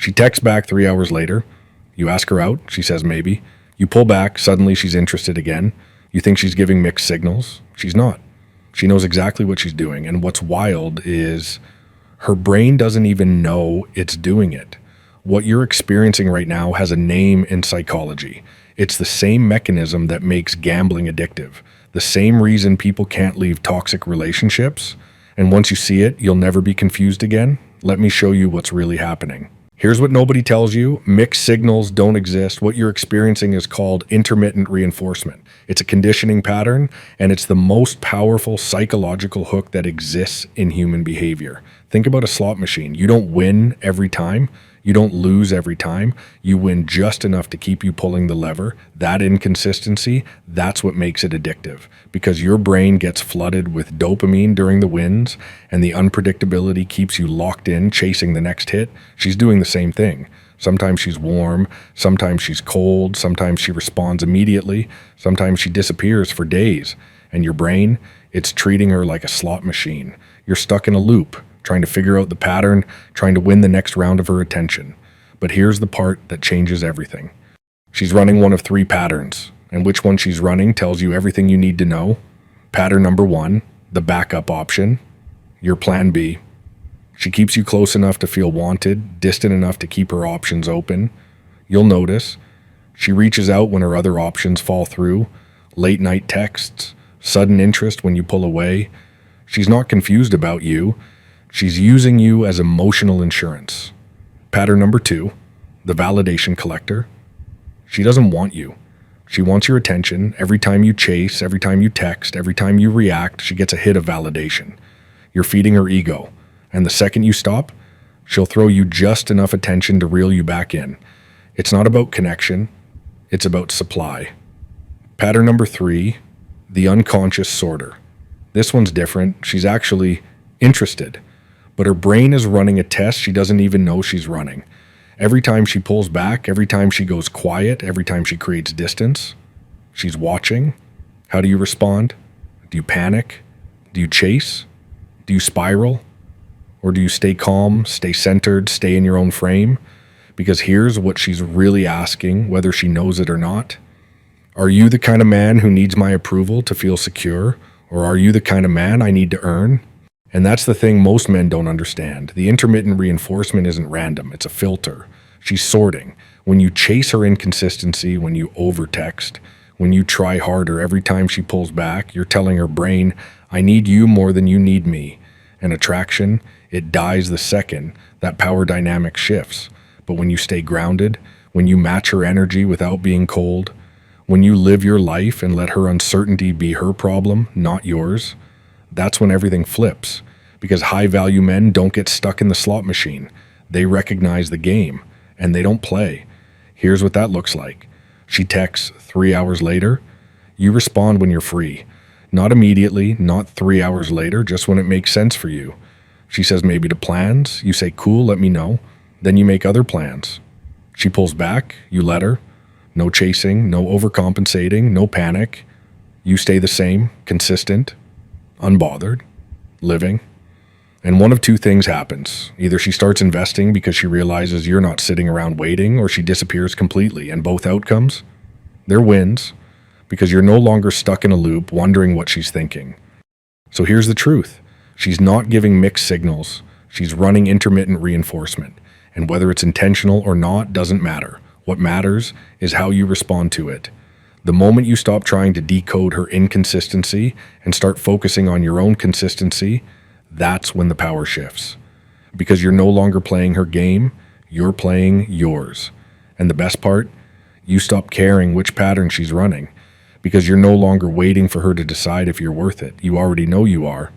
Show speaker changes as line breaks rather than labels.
She texts back 3 hours later. You ask her out. She says maybe. You pull back. Suddenly she's interested again. You think she's giving mixed signals. She's not. She knows exactly what she's doing. And what's wild is her brain doesn't even know it's doing it. What you're experiencing right now has a name in psychology. It's the same mechanism that makes gambling addictive. The same reason people can't leave toxic relationships. And once you see it, you'll never be confused again. Let me show you what's really happening. Here's what nobody tells you. Mixed signals don't exist. What you're experiencing is called intermittent reinforcement. It's a conditioning pattern, and it's the most powerful psychological hook that exists in human behavior. Think about a slot machine. You don't win every time. You don't lose every time. You win just enough to keep you pulling the lever. That inconsistency, that's what makes it addictive, because your brain gets flooded with dopamine during the wins, and the unpredictability keeps you locked in, chasing the next hit. She's doing the same thing. Sometimes she's warm, sometimes she's cold, sometimes she responds immediately, sometimes she disappears for days. And your brain, it's treating her like a slot machine. You're stuck in a loop, trying to figure out the pattern, trying to win the next round of her attention. But here's the part that changes everything. She's running one of 3 patterns, and which one she's running tells you everything you need to know. Pattern number 1, the backup option, your plan B. She keeps you close enough to feel wanted, distant enough to keep her options open. You'll notice she reaches out when her other options fall through, late night texts, sudden interest when you pull away. She's not confused about you. She's using you as emotional insurance. Pattern number 2, the validation collector. She doesn't want you. She wants your attention. Every time you chase, every time you text, every time you react, she gets a hit of validation. You're feeding her ego. And the second you stop, she'll throw you just enough attention to reel you back in. It's not about connection. It's about supply. Pattern number 3, the unconscious sorter. This one's different. She's actually interested, but her brain is running a test she doesn't even know she's running. Every time she pulls back, every time she goes quiet, every time she creates distance, she's watching. How do you respond? Do you panic? Do you chase? Do you spiral? Or do you stay calm, stay centered, stay in your own frame? Because here's what she's really asking, whether she knows it or not. Are you the kind of man who needs my approval to feel secure? Or are you the kind of man I need to earn? And that's the thing most men don't understand. The intermittent reinforcement isn't random. It's a filter. She's sorting. When you chase her inconsistency, when you overtext, when you try harder every time she pulls back, you're telling her brain, I need you more than you need me. And attraction, it dies the second that power dynamic shifts. But when you stay grounded, when you match her energy without being cold, when you live your life and let her uncertainty be her problem, not yours, that's when everything flips. Because high-value men don't get stuck in the slot machine. They recognize the game, and they don't play. Here's what that looks like. She texts 3 hours later. You respond when you're free. Not immediately, not 3 hours later, just when it makes sense for you. She says maybe to plans. You say, cool, let me know. Then you make other plans. She pulls back. You let her. No chasing, no overcompensating, no panic. You stay the same, consistent, unbothered, living. And one of 2 things happens. Either she starts investing because she realizes you're not sitting around waiting, or she disappears completely. And both outcomes, they're wins, because you're no longer stuck in a loop wondering what she's thinking. So here's the truth. She's not giving mixed signals. She's running intermittent reinforcement. And whether it's intentional or not doesn't matter. What matters is how you respond to it. The moment you stop trying to decode her inconsistency and start focusing on your own consistency, that's when the power shifts. Because you're no longer playing her game, you're playing yours. And the best part, you stop caring which pattern she's running. Because you're no longer waiting for her to decide if you're worth it. You already know you are.